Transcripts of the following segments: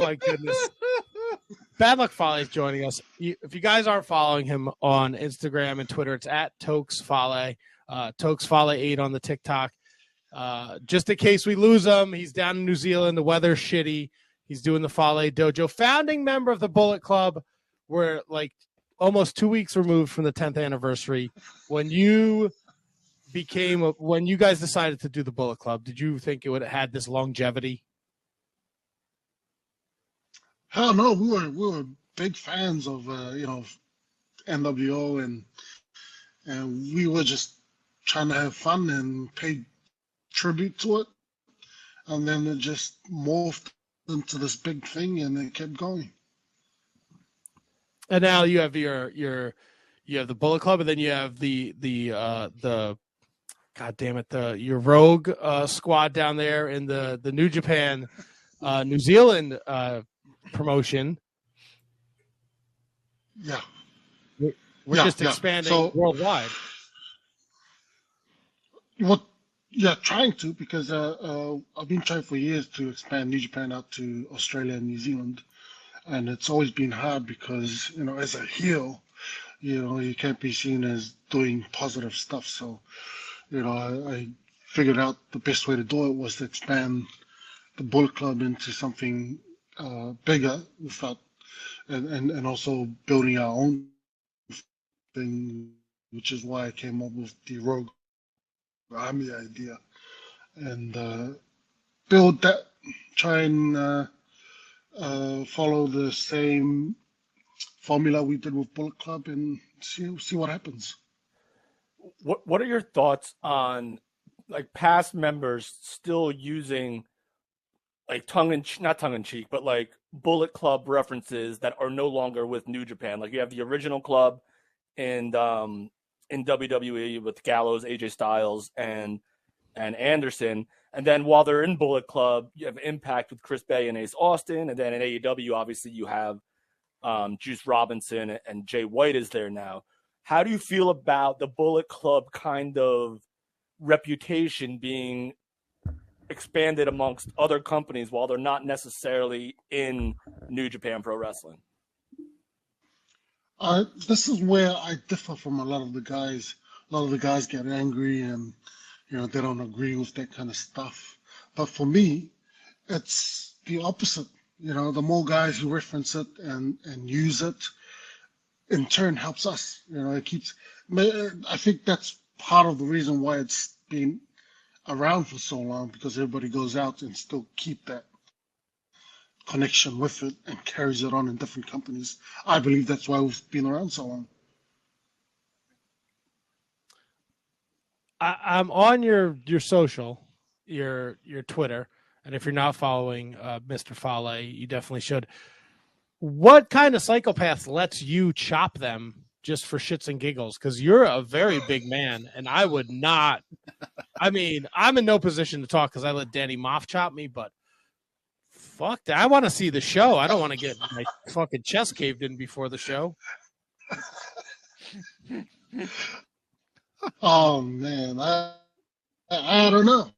my goodness. Bad Luck Fale is joining us. If you guys aren't following him on Instagram and Twitter, it's at Tokes Fale, Tokes Fale 8 on the TikTok. Just in case we lose him, he's down in New Zealand. The weather's shitty. He's doing the Fale Dojo. Founding member of the Bullet Club. We're like almost 2 weeks removed from the 10th anniversary. When you guys decided to do the Bullet Club, did you think it would have had this longevity? Hell no, we were big fans of NWO, and we were just trying to have fun and pay tribute to it, and then it just morphed into this big thing, and it kept going. And now you have you have the Bullet Club, and then you have the God damn it, your Rogue squad down there in the New Japan, New Zealand promotion. Yeah, we're just expanding worldwide. Trying to, because I've been trying for years to expand New Japan out to Australia and New Zealand, and it's always been hard because as a heel, you can't be seen as doing positive stuff. So I figured out the best way to do it was to expand the Bullet Club into something bigger, without and also building our own thing, which is why I came up with the Rogue Army idea, and build that, try and follow the same formula we did with Bullet Club, and see what happens. What are your thoughts on like past members still using like not tongue in cheek, but like Bullet Club references that are no longer with New Japan? Like you have the original club in WWE with Gallows, AJ Styles, and Anderson, and then while they're in Bullet Club, you have Impact with Chris Bay and Ace Austin, and then in AEW, obviously you have Juice Robinson and Jay White is there now. How do you feel about the Bullet Club kind of reputation being expanded amongst other companies while they're not necessarily in New Japan Pro Wrestling? This is where I differ from a lot of the guys. A lot of the guys get angry and they don't agree with that kind of stuff. But for me, it's the opposite. The more guys who reference it and use it, in turn helps us. It keeps. I think that's part of the reason why it's been around for so long, because everybody goes out and still keep that connection with it and carries it on in different companies. I believe that's why we've been around so long. I'm on your social, your Twitter, and if you're not following Mr. Fale, you definitely should. What kind of psychopath lets you chop them just for shits and giggles? Because you're a very big man, and I would not. I mean, I'm in no position to talk because I let Danny Moff chop me, but fuck that. I want to see the show. I don't want to get my fucking chest caved in before the show. Oh man, I don't know.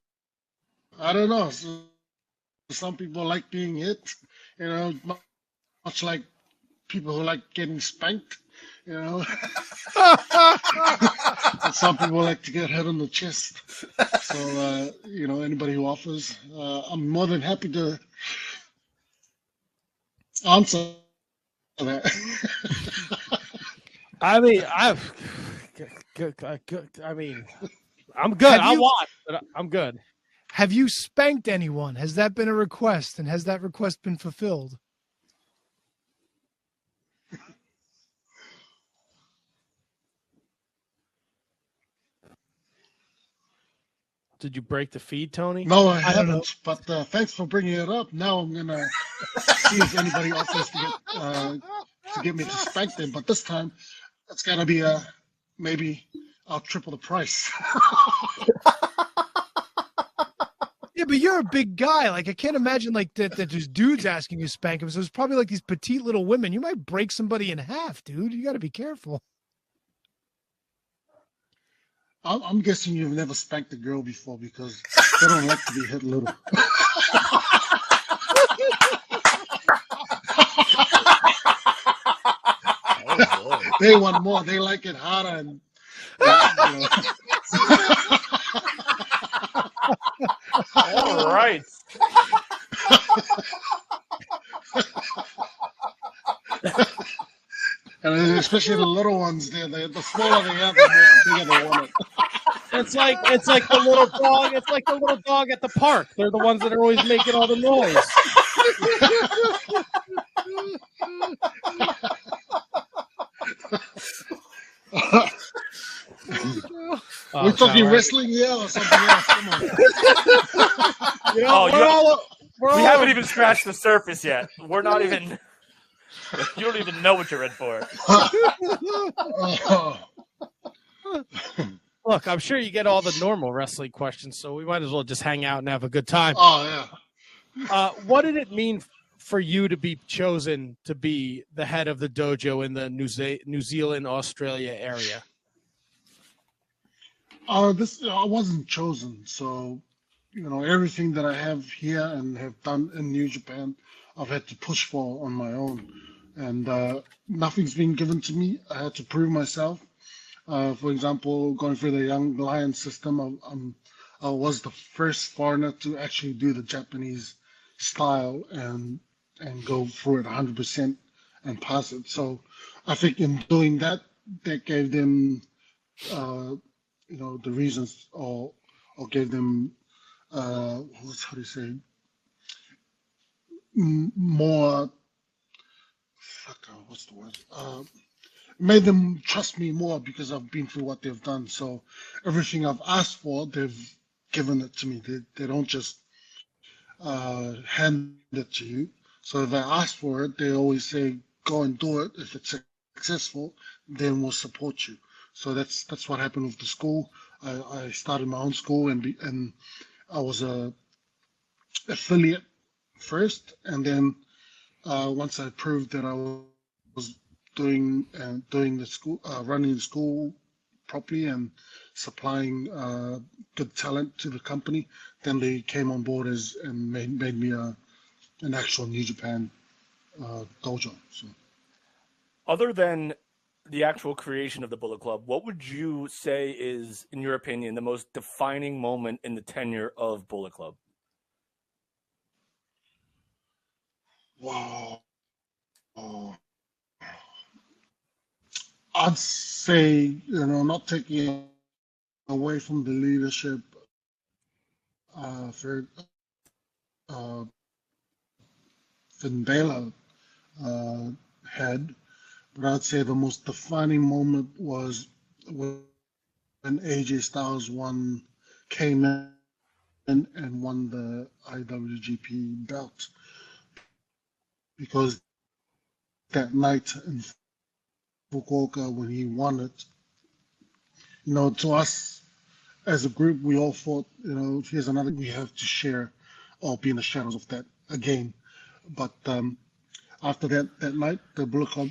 I don't know. Some people like being hit, much like people who like getting spanked, And some people like to get hit on the chest. So, anybody who offers, I'm more than happy to answer that. I mean, I'm good. I'll watch, but I'm good. Have you spanked anyone? Has that been a request, and has that request been fulfilled? Did you break the feed, Tony? No, I haven't. But thanks for bringing it up. Now I'm gonna see if anybody offers to get me to spank them. But this time, it's gonna be maybe I'll triple the price. Yeah, but you're a big guy. Like, I can't imagine that there's dudes asking you to spank him. So it's probably like these petite little women. You might break somebody in half, dude. You got to be careful. I'm guessing you've never spanked a girl before because they don't like to be hit little. Oh boy. They want more. They like it harder, and All right. and especially the little ones. The smaller they are, the bigger they want it. It's like the little dog. It's like the little dog at the park. They're the ones that are always making all the noise. We're talking wrestling, or something else. Come on. We haven't even scratched the surface yet. We're not even. You don't even know what you're in for. Look, I'm sure you get all the normal wrestling questions, so we might as well just hang out and have a good time. Oh yeah. What did it mean for you to be chosen to be the head of the dojo in the New Zealand, Australia area? I wasn't chosen, so everything that I have here and have done in New Japan, I've had to push for on my own, and nothing's been given to me. I had to prove myself. For example, going through the Young Lion system, I was the first foreigner to actually do the Japanese style and go through it 100% and pass it. So I think in doing that, that gave them, the reasons, or gave them, more. What's the word? Made them trust me more because I've been through what they've done. So everything I've asked for, they've given it to me. They don't just hand it to you. So if I ask for it, they always say, "Go and do it. If it's successful, then we'll support you." So that's what happened with the school. I started my own school, and I was a affiliate first, and then once I proved that I was doing the school, running the school properly and supplying good talent to the company, then they came on board and made me an actual New Japan dojo. So, other than the actual creation of the Bullet Club, what would you say is, in your opinion, the most defining moment in the tenure of Bullet Club? wow. I'd say, not taking away from the leadership Finn Fale had, but I'd say the most defining moment was when AJ Styles came in and won the IWGP belt, because that night in Fukuoka when he won it, to us as a group, we all thought, here's another, we have to share or be in the shadows of that again. But after that night, the Bullet Club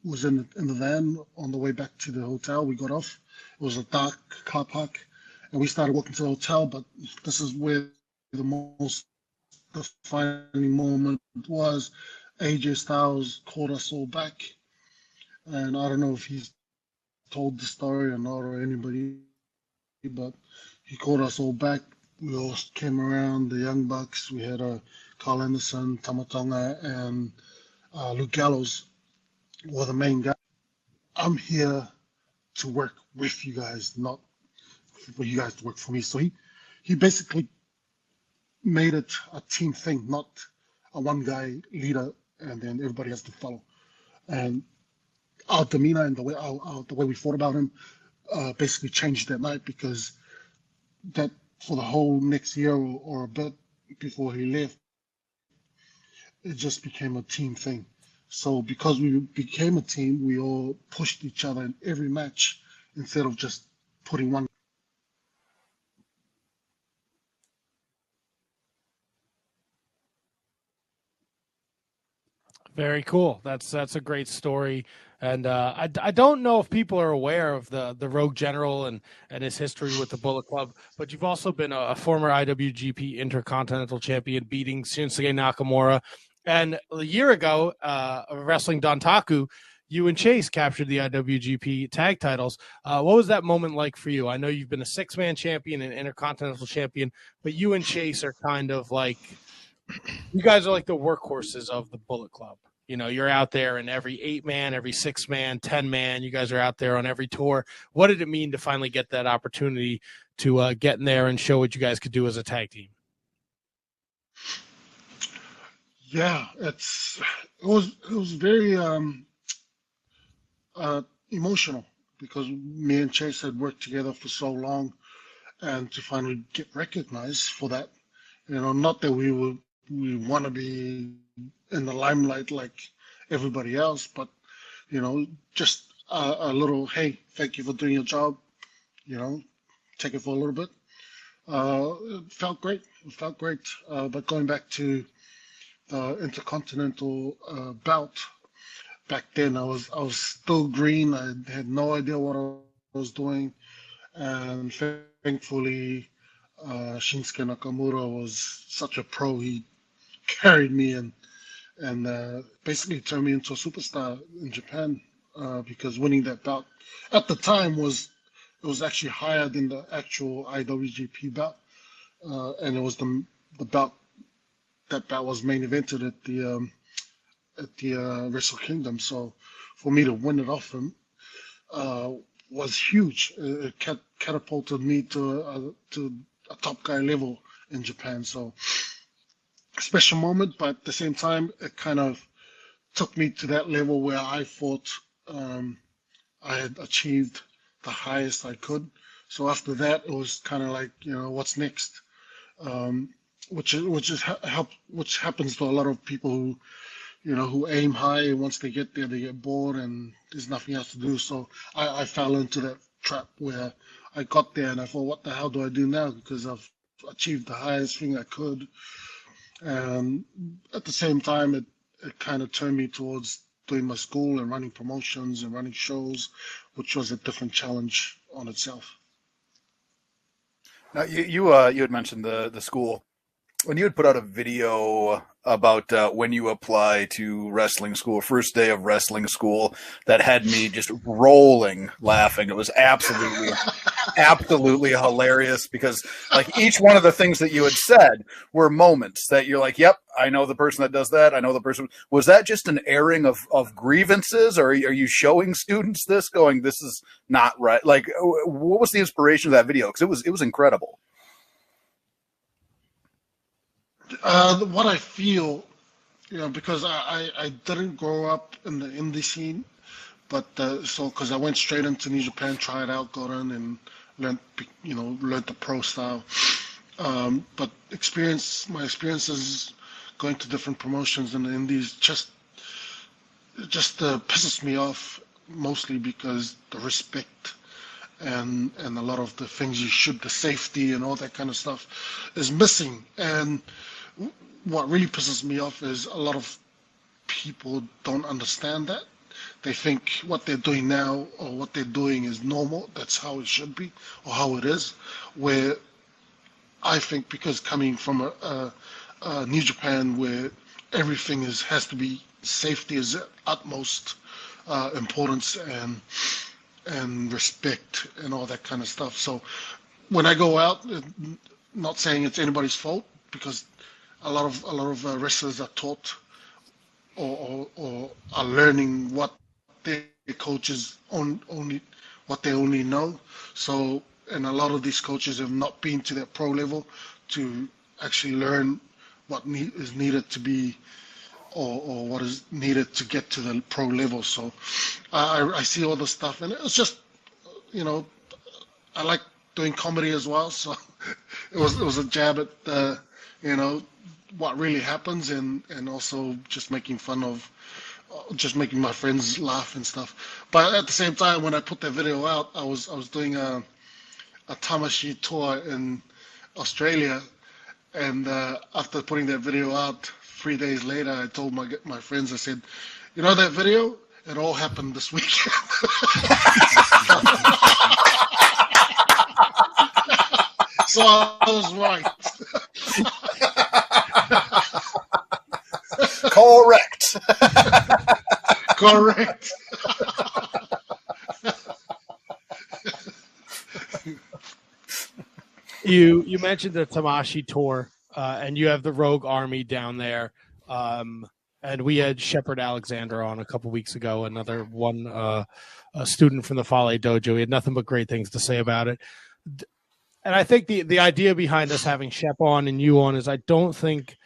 was in the van on the way back to the hotel. We got off. It was a dark car park, and we started walking to the hotel. But this is where the most defining moment was. AJ Styles called us all back, and I don't know if he's told the story or not, or anybody, but he called us all back. We all came around, the Young Bucks. We had Carl Anderson, Tamatonga, and Luke Gallows were the main guys. I'm here to work with you guys, not for you guys to work for me. So he basically made it a team thing, not a one guy leader and then everybody has to follow. And our demeanor and the way we thought about him basically changed that night, because that for the whole next year or a bit before he left, it just became a team thing. So because we became a team, we all pushed each other in every match instead of just putting one. Very cool. That's a great story, and I don't know if people are aware of the Rogue General and his history with the Bullet Club, but you've also been a former IWGP Intercontinental Champion, beating Shinsuke Nakamura And a year ago, Wrestling Dontaku, you and Chase captured the IWGP tag titles. What was that moment like for you? I know you've been a 6-man champion and intercontinental champion, but you and Chase are kind of like, you guys are like the workhorses of the Bullet Club. You know, you're out there in every 8-man, every 6-man, 10-man. You guys are out there on every tour. What did it mean to finally get that opportunity to get in there and show what you guys could do as a tag team? Yeah, it was very emotional because me and Chase had worked together for so long, and to finally get recognized for that, not that we want to be in the limelight like everybody else, but just a little, hey, thank you for doing your job, take it for a little bit. It felt great. But going back to the Intercontinental bout, back then I was still green. I had no idea what I was doing, and thankfully Shinsuke Nakamura was such a pro. He carried me and basically turned me into a superstar in Japan, because winning that bout at the time was actually higher than the actual IWGP bout, and it was the bout. That bout was main evented at the Wrestle Kingdom. So for me to win it off him was huge. It catapulted me to a top guy level in Japan. So a special moment, but at the same time, it kind of took me to that level where I thought I had achieved the highest I could. So after that, it was kind of like, what's next? Which happens to a lot of people who aim high, and once they get there, they get bored and there's nothing else to do. So I fell into that trap where I got there and I thought, what the hell do I do now? Because I've achieved the highest thing I could. And at the same time, it kind of turned me towards doing my school and running promotions and running shows, which was a different challenge on itself. Now, you had mentioned the school. When you had put out a video about when you apply to wrestling school, first day of wrestling school, that had me just rolling laughing. It was absolutely hilarious, because like each one of the things that you had said were moments that you're like, yep, I know the person that does that. I know the person. Was that just an airing of grievances, or are you showing students this, going, this is not right? Like, what was the inspiration of that video? Because it was incredible. What I feel, because I didn't grow up in the indie scene, but so because I went straight into New Japan, tried out, got in, and learned the pro style. But my experiences going to different promotions in the indies just pisses me off, mostly because the respect and a lot of the things the safety and all that kind of stuff is missing. And what really pisses me off is a lot of people don't understand that. They think what they're doing now or what they're doing is normal. That's how it should be or how it is. Where I think, because coming from a New Japan where everything has to be, safety is utmost importance and respect and all that kind of stuff. So when I go out, not saying it's anybody's fault, because a lot of wrestlers are taught or are learning what their coaches only know. So, and a lot of these coaches have not been to that pro level to actually learn what is needed to be, or what is needed to get to the pro level. So I see all this stuff, and it's just, I like doing comedy as well. So it was a jab at, what really happens, and also just making fun of, just making my friends laugh and stuff. But at the same time, when I put that video out, I was doing a Tamashi tour in Australia, and after putting that video out, 3 days later, I told my friends, I said, that video, it all happened this weekend. So I was right. Correct. Correct. You mentioned the Tamashi tour, and you have the Rogue Army down there. And we had Shepard Alexander on a couple weeks ago, another one, a student from the Fale dojo. He had nothing but great things to say about it. And I think the idea behind us having Shep on and you on is I don't think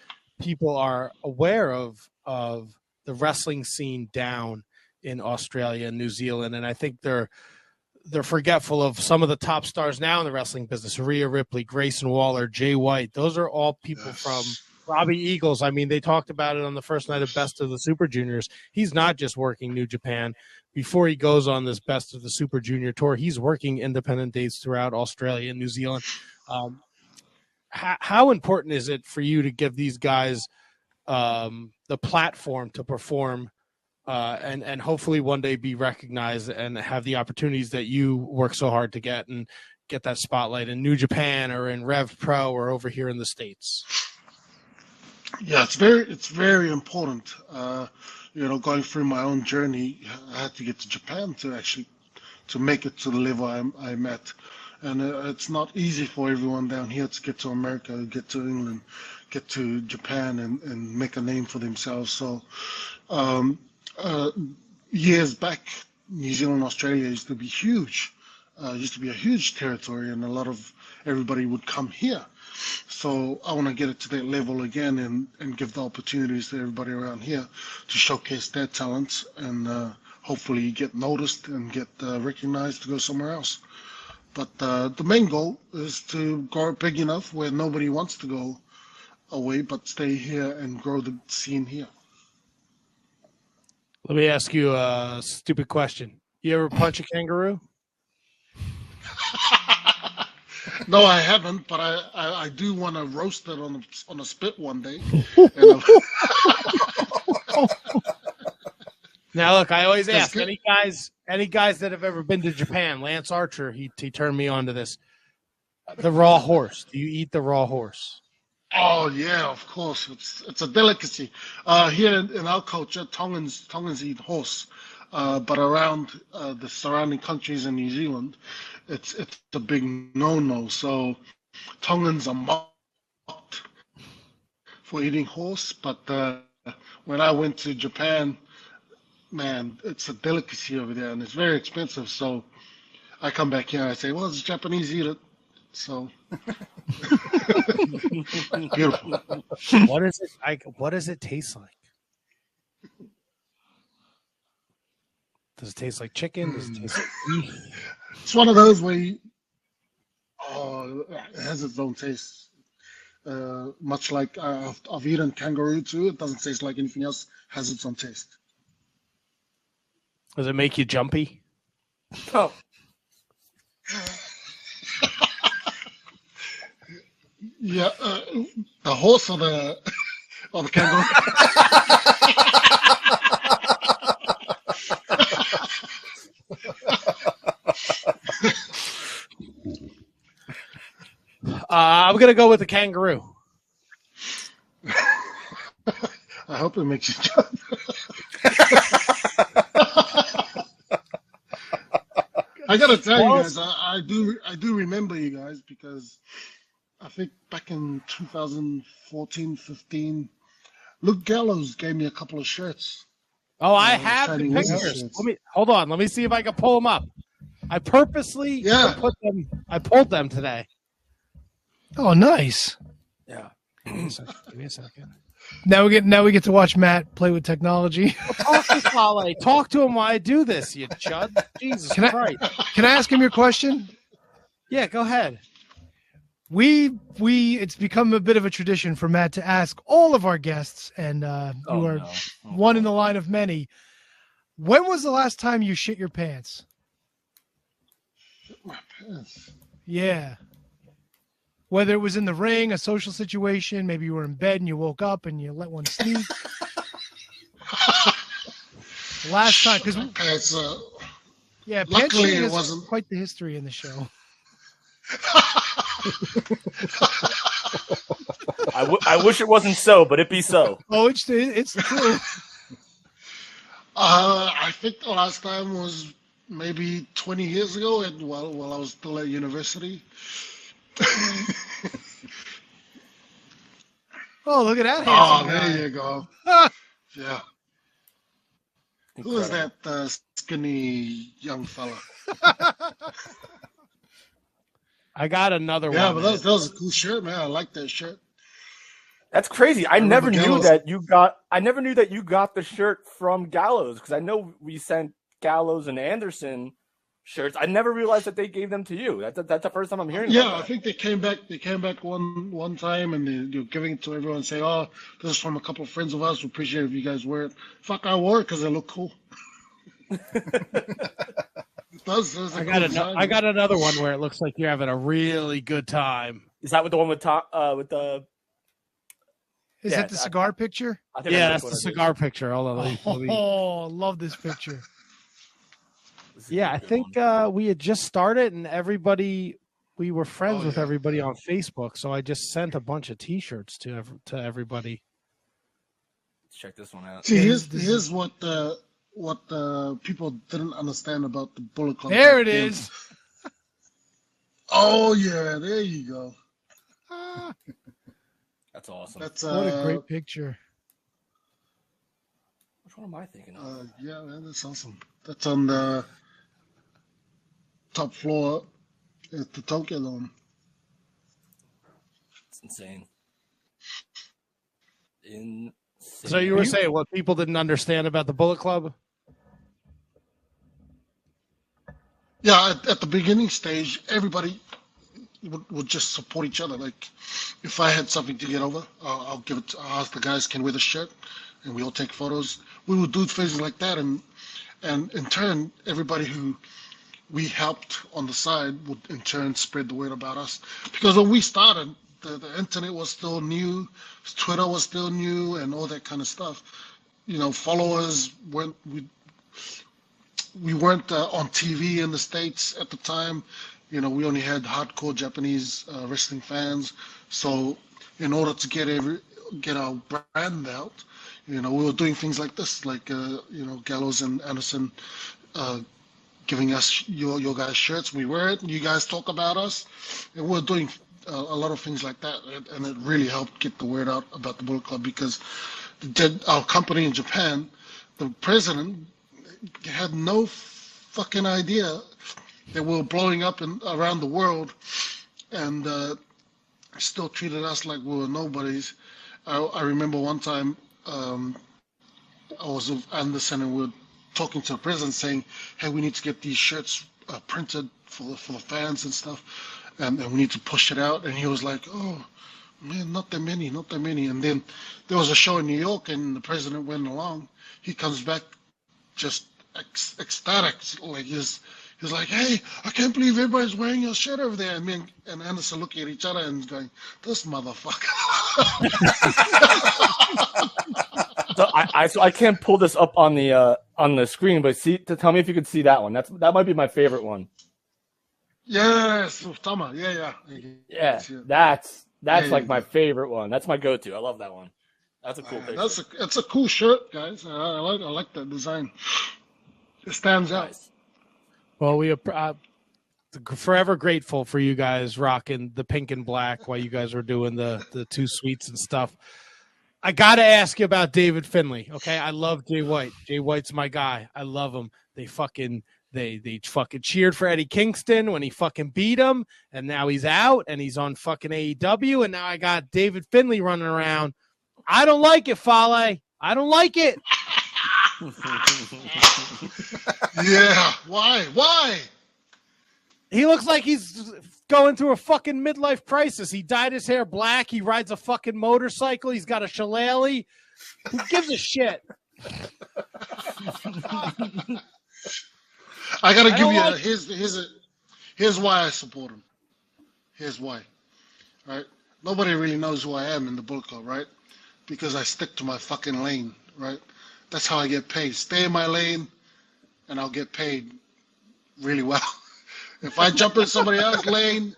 people are aware of the wrestling scene down in Australia and New Zealand. And I think they're forgetful of some of the top stars now in the wrestling business. Rhea Ripley, Grayson Waller, Jay White. Those are all people from Robbie Eagles. I mean, they talked about it on the first night of Best of the Super Juniors. He's not just working New Japan. Before he goes on this Best of the Super Junior tour, he's working independent dates throughout Australia and New Zealand. How important is it for you to give these guys the platform to perform and hopefully one day be recognized and have the opportunities that you work so hard to get and get that spotlight in New Japan or in Rev Pro or over here in the States? Yeah, it's very important. Going through my own journey, I had to get to Japan to make it to the level I'm at. And it's not easy for everyone down here to get to America, get to England, get to Japan and make a name for themselves. So years back, New Zealand, Australia used to be huge. Used to be a huge territory, and everybody would come here. So I want to get it to that level again and give the opportunities to everybody around here to showcase their talents and hopefully get noticed and get recognized to go somewhere else. But the main goal is to grow big enough where nobody wants to go away but stay here and grow the scene here. Let me ask you a stupid question. You ever punch a kangaroo? No, I haven't, but I do want to roast it on a spit one day. Now, look, I always ask any guys that have ever been to Japan. Lance Archer, he turned me on to this. The raw horse. Do you eat the raw horse? Oh yeah, of course. It's a delicacy. Here in our culture, Tongans eat horse, but around the surrounding countries in New Zealand, it's a big no-no. So Tongans are mocked for eating horse, but when I went to Japan, man, it's a delicacy over there, and it's very expensive. So I come back here and I say, well, the Japanese eat it. So beautiful. What is it like? What does it taste like? Does it taste like chicken? Does it taste like beef? It's one of those where it has its own taste. Much like I've eaten kangaroo too. It doesn't taste like anything else. Has its own taste. Does it make you jumpy? Oh, yeah, the horse or the kangaroo. I'm gonna go with the kangaroo. I hope it makes you jump. I gotta tell you guys, I do remember you guys because I think back in 2014, 15, Luke Gallows gave me a couple of shirts. Oh, I have the pictures. Hold on. Let me see if I can pull them up. I purposely pulled them today. Oh, nice. yeah. Give me a second. Now we get to watch Matt play with technology. Talk to Fale. Talk to him while I do this, you chud. Jesus Christ. Can I ask him your question? Yeah, go ahead. It's become a bit of a tradition for Matt to ask all of our guests, and you are one in the line of many. When was the last time you shit your pants? Shit my pants. Yeah. Whether it was in the ring, a social situation, maybe you were in bed and you woke up and you let one sneak. Last time, because pants. Yeah, luckily it has wasn't quite the history in the show. I wish it wasn't so, but it be so. Oh, it's true. I think the last time was maybe 20 years ago, and while I was still at university. Oh, look at that Oh, handsome there guy. you go. Yeah. Who is Incredible. that skinny young fella? I got another Yeah, one. but that was a cool shirt, man. I like that shirt. That's crazy. I remember never knew Gallows. that you got the shirt from Gallows, because I know we sent Gallows and Anderson shirts. I never realized that they gave them to you. That's the first time I'm hearing Yeah, about I that. think they came back. They came back one time, and they're giving it to everyone. Say, "Oh, this is from a couple of friends of ours. We appreciate it if you guys wear it." Fuck, I wore it because it looked cool. It does. It's a I cool got design, I got another one where it looks like you're having a really good time. Is that with the one with the? Is Yeah, that the cigar picture? I think I Yeah, know that's which the one it is. cigar picture. Hold on, let me. Oh, love this picture. This is Yeah, a I good think one. we had just started, and we were friends Oh, with yeah. everybody on Facebook. So I just sent a bunch of T-shirts to everybody. Let's check this one out. See, Yeah, here's this is- here's what people didn't understand about the Bullet Club. There back it then. is. Oh yeah, there you go. Ah, That's awesome. That's what a great picture. Which one am I thinking of? yeah, man, that's awesome. That's on the top floor at the Tokyo Dome. It's insane. Insane. So you were saying what people didn't understand about the Bullet Club? Yeah, at the beginning stage, everybody would just support each other. Like, if I had something to get over, I'll give it. I'll ask the guys, can wear the shirt, and we all take photos. We would do things like that, and in turn, everybody who we helped on the side would in turn spread the word about us. Because when we started, the internet was still new, Twitter was still new, and all that kind of stuff. You know, followers weren't we weren't on TV in the States at the time. You know, we only had hardcore Japanese wrestling fans. So in order to get our brand out, you know, we were doing things like this, like you know, Gallows and Anderson giving us your guys' shirts. We wear it, and you guys talk about us, and we're doing a lot of things like that, and it really helped get the word out about the Bullet Club because our company in Japan, the president had no fucking idea that we were blowing up around the world, and still treated us like we were nobodies. I remember one time I was with Anderson and we were talking to the president saying, "Hey, we need to get these shirts printed for the fans and stuff, and we need to push it out." And he was like, "Oh, man, not that many, not that many." And then there was a show in New York, and the president went along. He comes back just ecstatic, like he's like, "Hey, I can't believe everybody's wearing your shirt over there." And me and Anderson looking at each other and going, "This motherfucker." So I can't pull this up on the screen, but tell me if you could see that one. That might be my favorite one. Yes, Tama. Yeah. Yeah, See it. that's Yeah, like yeah. my favorite one. That's my go-to. I love that one. That's a cool picture. That's a cool shirt, guys. I like that design. It stands out. Nice. Well, we are forever grateful for you guys rocking the pink and black while you guys were doing the two suites and stuff. I got to ask you about David Finlay. Okay, I love Jay White. Jay White's my guy. I love him. They fucking cheered for Eddie Kingston when he fucking beat him, and now he's out and he's on fucking AEW, and now I got David Finlay running around. I don't like it, Fale. I don't like it. Yeah. Why? He looks like he's going through a fucking midlife crisis. He dyed his hair black. He rides a fucking motorcycle. He's got a shillelagh. Who gives a shit? I gotta I give don't you like- here's why I support him. Here's why. Right? Nobody really knows who I am in the Bullet Club, right? Because I stick to my fucking lane, right? That's how I get paid. Stay in my lane, and I'll get paid really well. If I jump in somebody else's lane,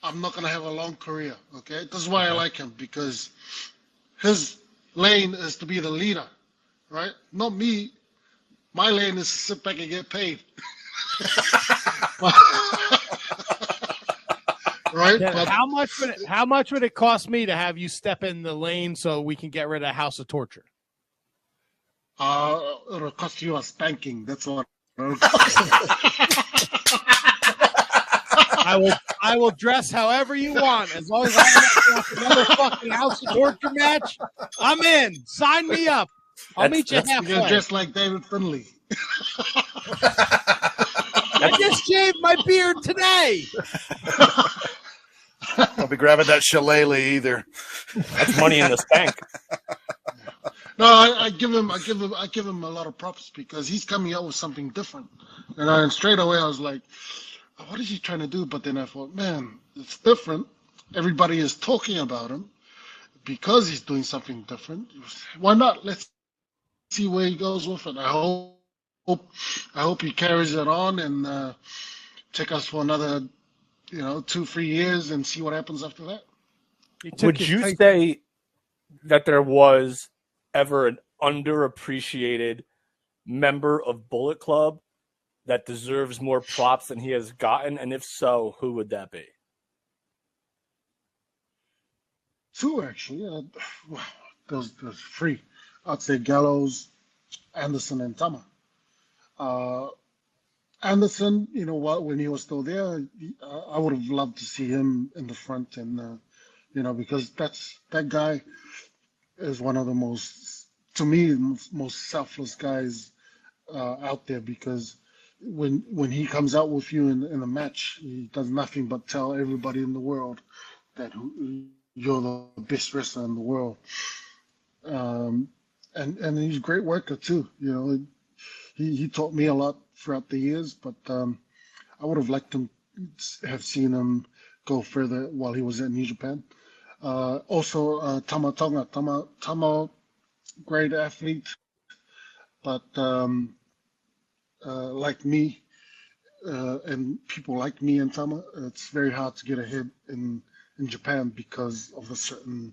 I'm not gonna have a long career. Okay, this is why I like him, because his lane is to be the leader, right? Not me. My lane is to sit back and get paid. Right? Then But how much would it cost me to have you step in the lane so we can get rid of House of Torture? it'll cost you a spanking. That's what it'll cost. I will dress however you want, as long as I don't watch another fucking House of Torture match. I'm in. Sign me up. I'll meet you You're halfway. gonna dress like David Finley. I just shaved my beard today. I'll be grabbing that shillelagh either. That's money in the bank. No, I give him a lot of props because he's coming out with something different. And straight away I was like, what is he trying to do? But then I thought, man, it's different. Everybody is talking about him because he's doing something different. Why not? Let's see where he goes with it. I hope he carries it on and take us for another, 2-3 years and see what happens after that. Would you say that there was ever an underappreciated member of Bullet Club that deserves more props than he has gotten? And if so, who would that be? Two, actually. There's three. I'd say Gallows, Anderson, and Tama. Anderson, when he was still there, I would have loved to see him in the front, and because that guy is one of the most selfless guys out there. Because when he comes out with you in a match, he does nothing but tell everybody in the world that you're the best wrestler in the world. And he's a great worker too. He taught me a lot throughout the years, but I would have liked to have seen him go further while he was at New Japan. Also, Tama Tonga. Tama, great athlete, but like me, and people like me and Tama, it's very hard to get ahead in Japan because of a certain,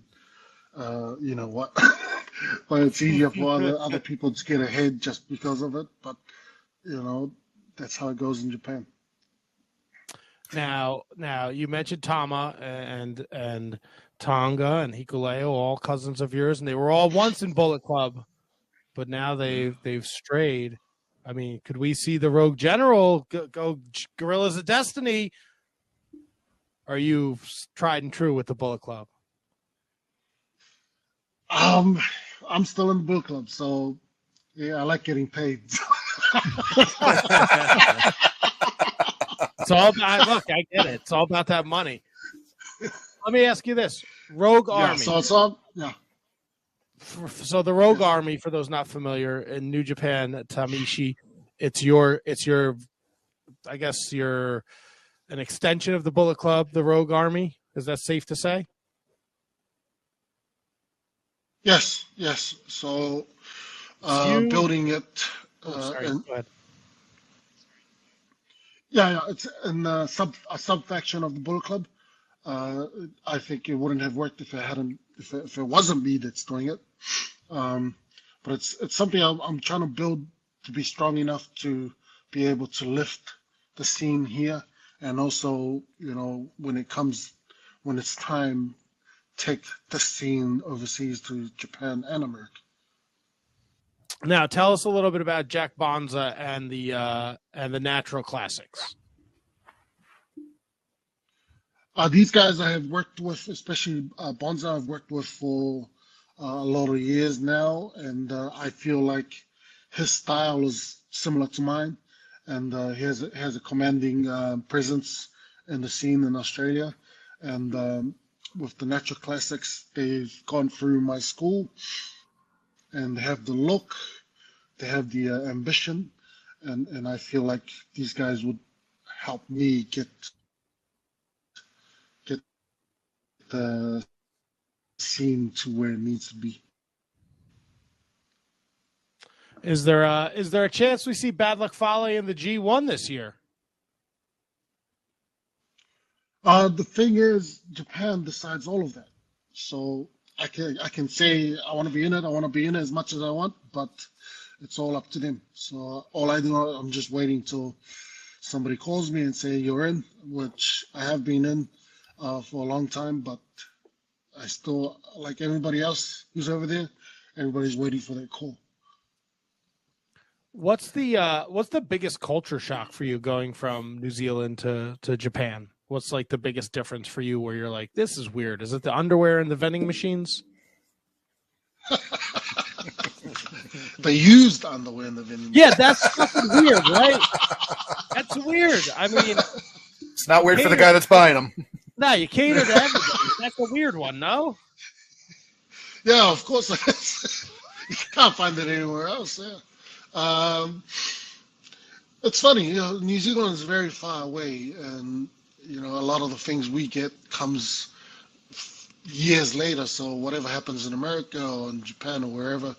what. But it's easier for other people to get ahead just because of it. But that's how it goes in Japan. Now you mentioned Tama and Tonga and Hikuleo, all cousins of yours, and they were all once in Bullet Club, but now they've strayed. I mean, could we see the Rogue General go Gorillas of Destiny? Are you tried and true with the Bullet Club? I'm still in the Bullet Club, so yeah, I like getting paid. It's all about, look, I get it. It's all about that money. Let me ask you this: Rogue Army. So the Rogue Army, for those not familiar, in New Japan, Tamishi, it's your, I guess you're an extension of the Bullet Club, the Rogue Army. Is that safe to say? Yes. So building it. Sorry, go ahead. Yeah, it's in a sub-faction of the Bullet Club. I think it wouldn't have worked if it wasn't me that's doing it. But it's something I'm trying to build to be strong enough to be able to lift the scene here, and also when it's time, take the scene overseas to Japan and America. Now, tell us a little bit about Jack Bonza and the Natural Classics. These guys I have worked with, especially Bonza, I've worked with for a lot of years now, and I feel like his style is similar to mine, and he has a commanding presence in the scene in Australia. And with the Natural Classics, they've gone through my school, and they have the look, they have the ambition, and I feel like these guys would help me get the scene to where it needs to be. Is there a chance we see Bad Luck Fale in the G1 this year? The thing is, Japan decides all of that. So I can say I want to be in it. I want to be in it as much as I want, but it's all up to them. So all I do, I'm just waiting till somebody calls me and say you're in, which I have been in for a long time, but I still, like everybody else who's over there, everybody's waiting for that call. What's the biggest culture shock for you going from New Zealand to Japan? What's like the biggest difference for you where you're like, this is weird? Is it the underwear and the vending machines? They used underwear in the vending. Yeah, that's fucking weird, right? That's weird. I mean, It's not weird for the guy that's buying them. no, you cater to everybody. That's a weird one, no? Yeah, of course. You can't find it anywhere else. Yeah. It's funny, New Zealand is very far away, and a lot of the things we get comes years later. So whatever happens in America or in Japan or wherever,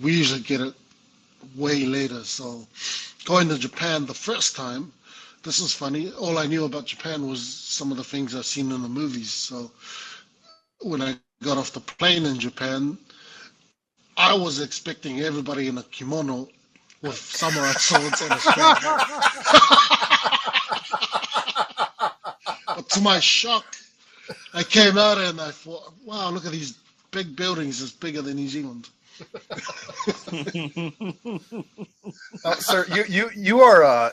we usually get it way later. So going to Japan the first time, this is funny. All I knew about Japan was some of the things I've seen in the movies. So when I got off the plane in Japan, I was expecting everybody in a kimono with samurai swords and a strap. But to my shock, I came out and I thought, wow, look at these big buildings. It's bigger than New Zealand. Sir, you're a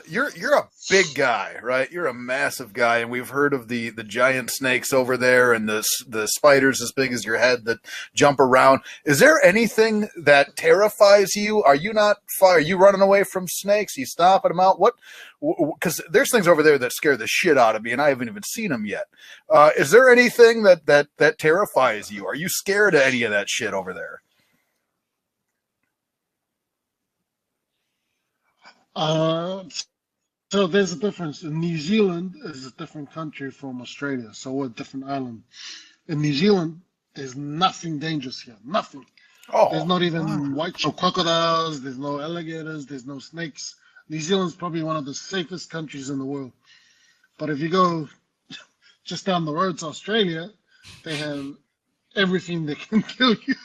big guy, right? You're a massive guy, and we've heard of the giant snakes over there and the spiders as big as your head that jump around. Is there anything that terrifies you? Are you running away from snakes? Are you stomping them out? What? Because there's things over there that scare the shit out of me, and I haven't even seen them yet. Is there anything that terrifies you? Are you scared of any of that shit over there? So there's a difference. New Zealand is a different country from Australia, so we're a different island. In New Zealand, there's nothing dangerous here. Nothing. Oh, There's not even white-tailed crocodiles. There's no alligators. There's no snakes. New Zealand's probably one of the safest countries in the world. But if you go just down the road to Australia, they have everything that can kill you.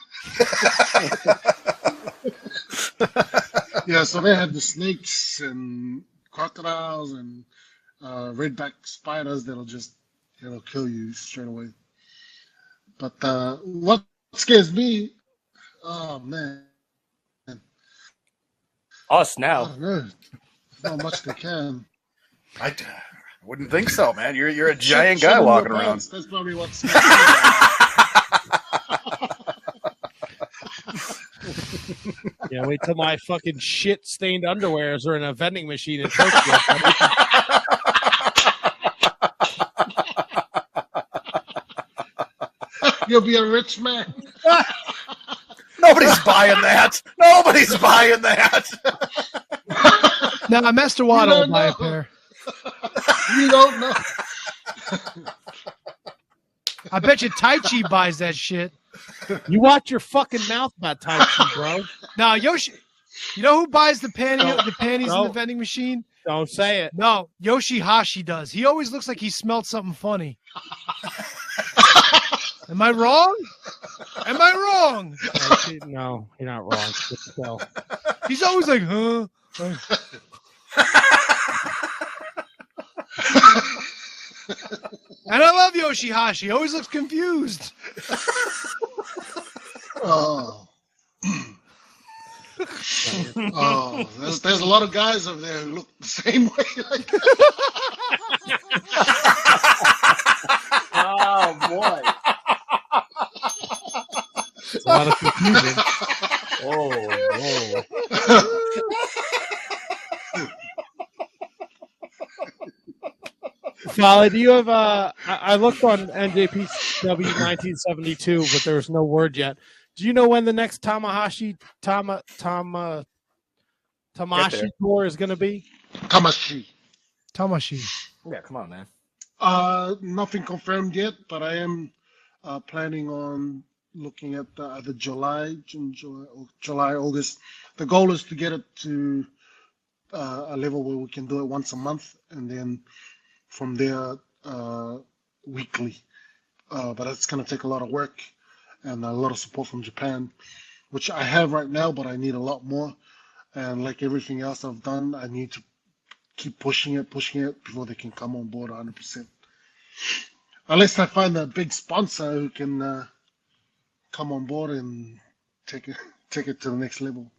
Yeah, so they had the snakes and crocodiles and redback spiders that'll kill you straight away. But what scares me, oh man, Us I now. don't know. There's not much they can. I wouldn't think so, man. You're a giant Shit guy in your walking around. pants, that's probably what scares me. Yeah, wait till my fucking shit-stained underwears are in a vending machine in Tokyo. You'll be a rich man. Nobody's buying that. Nobody's buying that. Now, Master Waddle will don't buy a know. pair. You don't know. I bet you Tai Chi buys that shit. You watch your fucking mouth about Tai Chi, bro. Now, Yoshi, you know who buys the panties in No. the vending machine? Don't say it. No, Yoshihashi does. He always looks like he smelled something funny. Am I wrong? Am I wrong? No, you're not wrong. So, He's always like, huh? And I love Yoshihashi. He always looks confused. Oh. There's a lot of guys over there who look the same way. Like Oh boy. it's a lot of confusion. Oh, Fale, do you have I looked on NJPW 1972, but there was no word yet. Do you know when the next Tamashi tour is going to be? Tamashi. Tamashi. yeah, come on, man. Nothing confirmed yet, but I am planning on looking at either July, August. The goal is to get it to a level where we can do it once a month, and then from there weekly. But that's going to take a lot of work and a lot of support from Japan, which I have right now, but I need a lot more. And like everything else I've done, I need to keep pushing it before they can come on board 100%. Unless I find a big sponsor who can come on board and take it to the next level.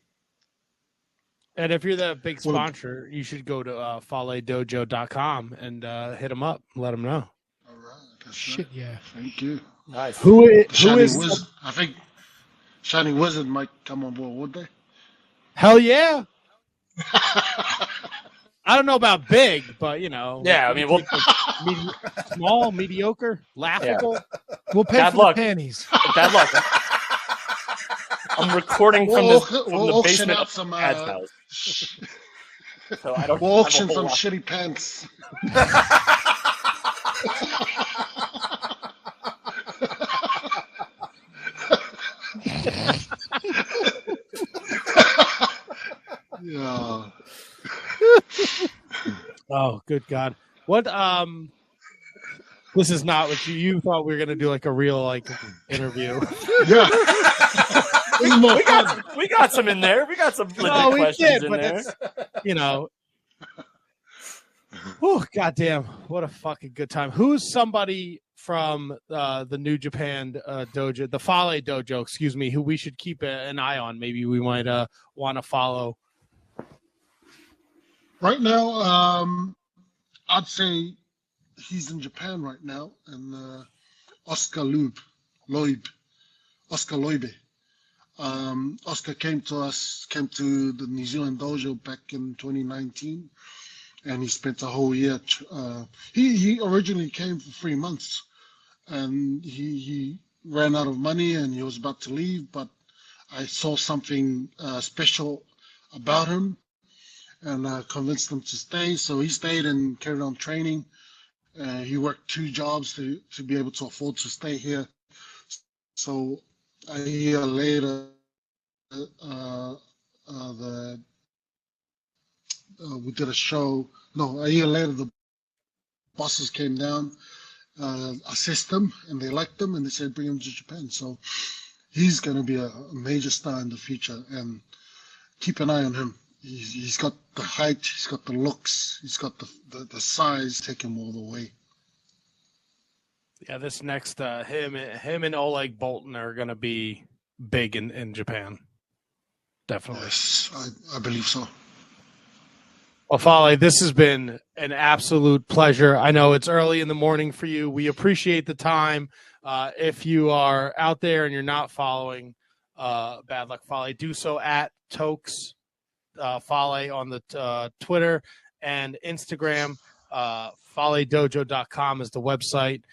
And if you're that big sponsor, you should go to faledojo.com and hit them up, let them know. All right, that's Shit, right. yeah. Thank you. Nice. Who Shiny is Wizard, I think Shiny Wizard might come on board, would they? Hell yeah. I don't know about big, but Yeah, I mean, we'll small, mediocre, laughable. We'll pay Bad for luck. the panties. bad luck. I'm recording from We'll the auction basement out of some. Dad's house, so I don't. We'll have a auction whole some lot. shitty pants. Yeah. Oh, good God. What this is not what you thought we were gonna do, like a real interview. Yeah. This is more We fun. got some in there. We got some legit No, we questions did, in but there. it's oh goddamn, what a fucking good time. Who's somebody from the New Japan dojo, the Fale dojo, excuse me, who we should keep an eye on? Maybe we might want to follow. Right now, I'd say he's in Japan right now, and Oscar Loib. Oscar Loibe. Oscar came to the New Zealand dojo back in 2019, and he spent a whole year. He originally came for 3 months, and he ran out of money, and he was about to leave, but I saw something special about him, and convinced him to stay. So he stayed and carried on training. He worked 2 jobs to be able to afford to stay here. So a year later, we did a show. No, a year later, the bosses came down, assessed him, and they liked him, and they said bring him to Japan. So he's going to be a major star in the future, and keep an eye on him. He's got the height, he's got the looks, he's got the size. Take him all the way. Yeah, this next him and Oleg Bolton are going to be big in Japan. Definitely. Yes, I believe so. Well, Fale, this has been an absolute pleasure. I know it's early in the morning for you. We appreciate the time. If you are out there and you're not following Bad Luck Fale, do so at Tokes Fale on the Twitter and Instagram. FaleDojo.com is the website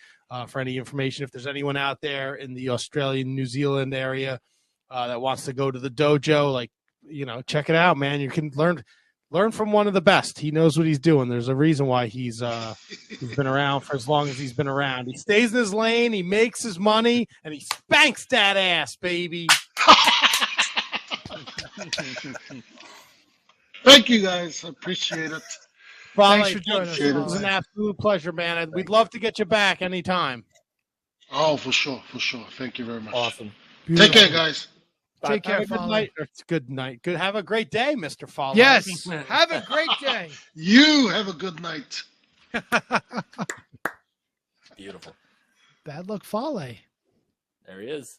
for any information. If there's anyone out there in the Australian, New Zealand area that wants to go to the dojo, check it out, man. You can learn from one of the best. He knows what he's doing. There's a reason why he's been around for as long as he's been around. He stays in his lane, he makes his money, and he spanks that ass, baby. Thank you, guys. I appreciate it. Thanks for joining us. It was an absolute pleasure, man. We'd love to get you back anytime. Oh, for sure. Thank you very much. Awesome. Take care, guys. Take care, Have a good Fale. night. It's good night. Good. Have a great day, Mr. Fale. Yes. Have a great day. You have a good night. Beautiful. Bad Luck Fale. There he is.